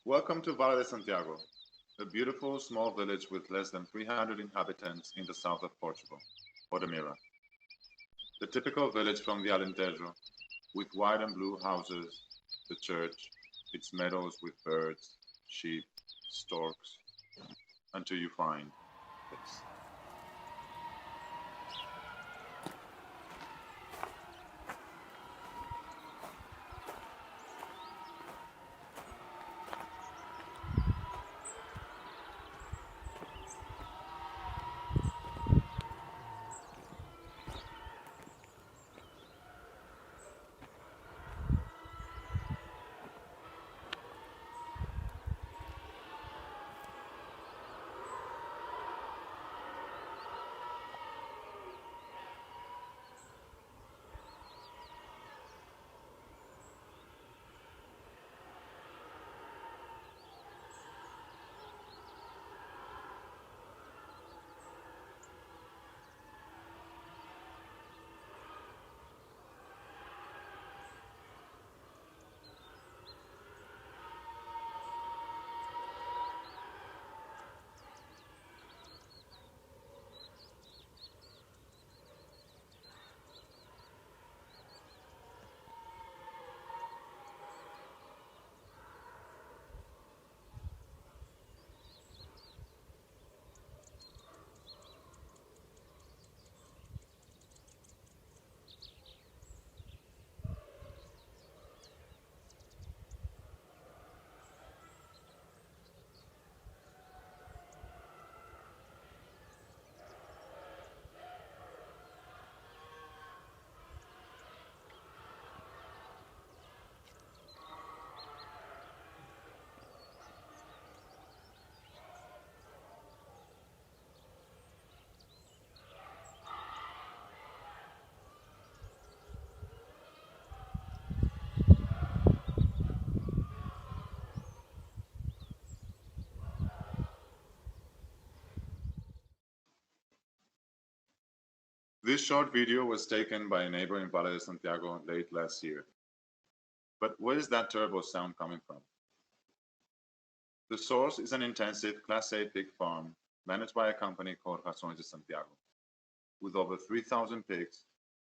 Welcome to Vale de Santiago, a beautiful small village with less than 300 inhabitants in the south of Portugal, or the Mira. The typical village from the Alentejo, with white and blue houses, the church, its meadows with birds, sheep, storks, until you find this. This short video was taken by a neighbor in Valle de Santiago late last year. But where is that terrible sound coming from? The source is an intensive Class A pig farm managed by a company called Rações de Santiago, with over 3,000 pigs,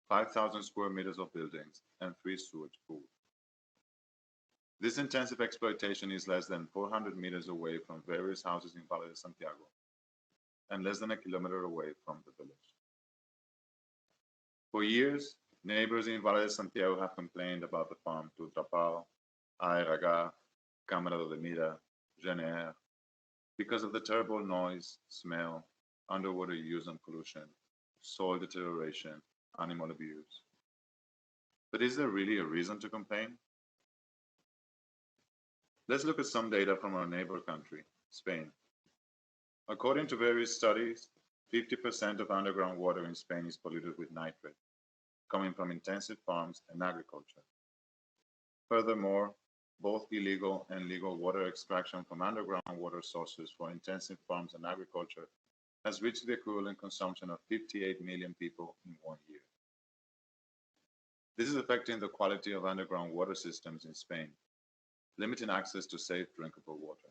5,000 square meters of buildings, and 3 sewage pools. This intensive exploitation is less than 400 meters away from various houses in Valle de Santiago, and less than a kilometer away from the village. For years, neighbors in Vale de Santiago have complained about the farm to Trapal, ARH, Câmara de Mira, GNR, because of the terrible noise, smell, underwater use and pollution, soil deterioration, animal abuse. But is there really a reason to complain? Let's look at some data from our neighbor country, Spain. According to various studies, 50% of underground water in Spain is polluted with nitrate, coming from intensive farms and agriculture. Furthermore, both illegal and legal water extraction from underground water sources for intensive farms and agriculture has reached the equivalent consumption of 58 million people in 1 year. This is affecting the quality of underground water systems in Spain, limiting access to safe drinkable water.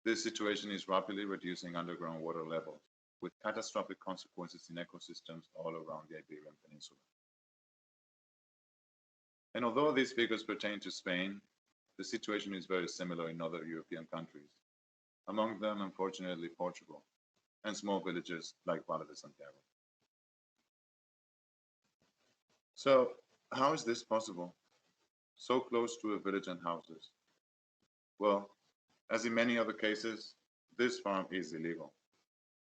This situation is rapidly reducing underground water levels, with catastrophic consequences in ecosystems all around the Iberian Peninsula. And although these figures pertain to Spain, the situation is very similar in other European countries, among them, unfortunately, Portugal, and small villages like Vale de Santiago. So, how is this possible? So close to a village and houses? Well, as in many other cases, this farm is illegal,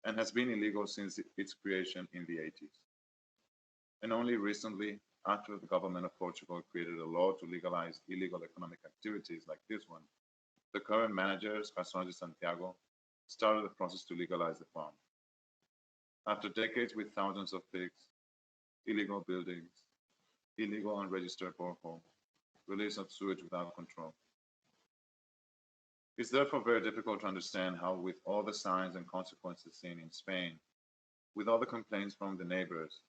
and has been illegal since its creation in the 80s. And only recently, after the government of Portugal created a law to legalize illegal economic activities like this one, the current managers, Rações de Santiago, started the process to legalize the farm. After decades with thousands of pigs, illegal buildings, illegal unregistered borehole, release of sewage without control. It's therefore very difficult to understand how, with all the signs and consequences seen in Spain, with all the complaints from the neighbors,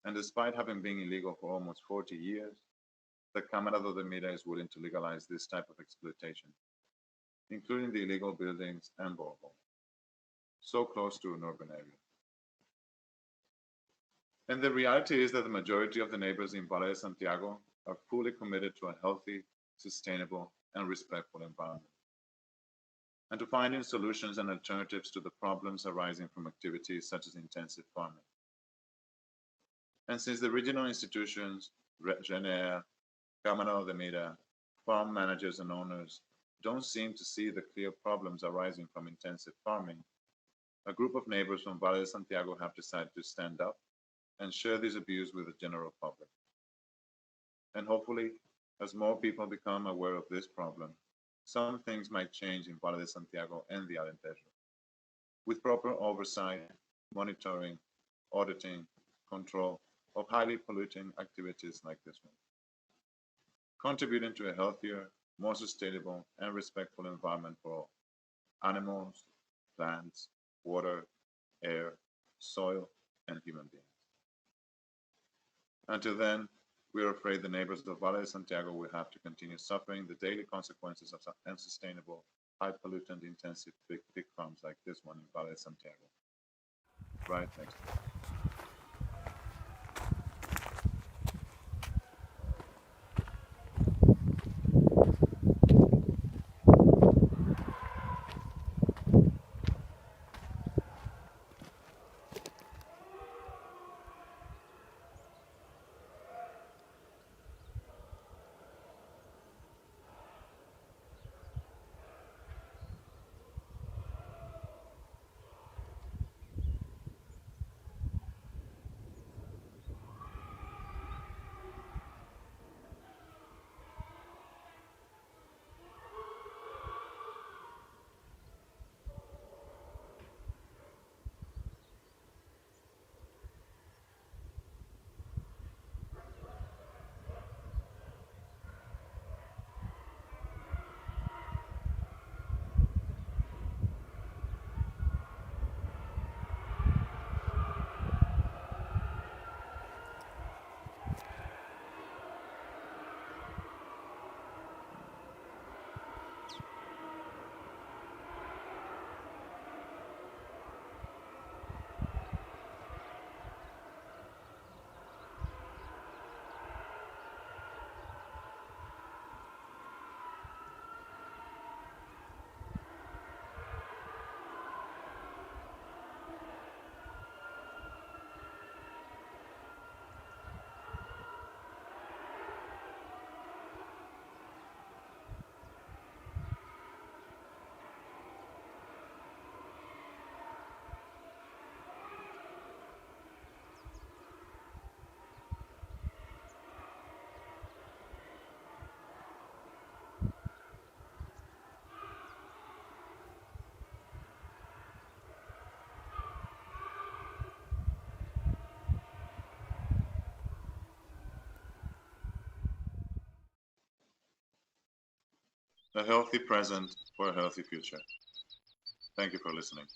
and despite having been illegal for almost 40 years, the Camarado de Mira is willing to legalize this type of exploitation, including the illegal buildings and borehole, so close to an urban area. And the reality is that the majority of the neighbors in Vale de Santiago are fully committed to a healthy, sustainable, and respectful environment, and to finding solutions and alternatives to the problems arising from activities such as intensive farming. And since the regional institutions, GENEA, Cámara de Mira, farm managers and owners don't seem to see the clear problems arising from intensive farming, a group of neighbors from Valle de Santiago have decided to stand up and share this abuse with the general public. And hopefully, as more people become aware of this problem, some things might change in Valle de Santiago and the Alentejo. With proper oversight, monitoring, auditing, control of highly polluting activities like this one, contributing to a healthier, more sustainable, and respectful environment for all animals, plants, water, air, soil, and human beings. Until then, we are afraid the neighbors of Valle de Santiago will have to continue suffering the daily consequences of unsustainable, high pollutant intensive pig farms like this one in Valle de Santiago. Right, next. A healthy present for a healthy future. Thank you for listening.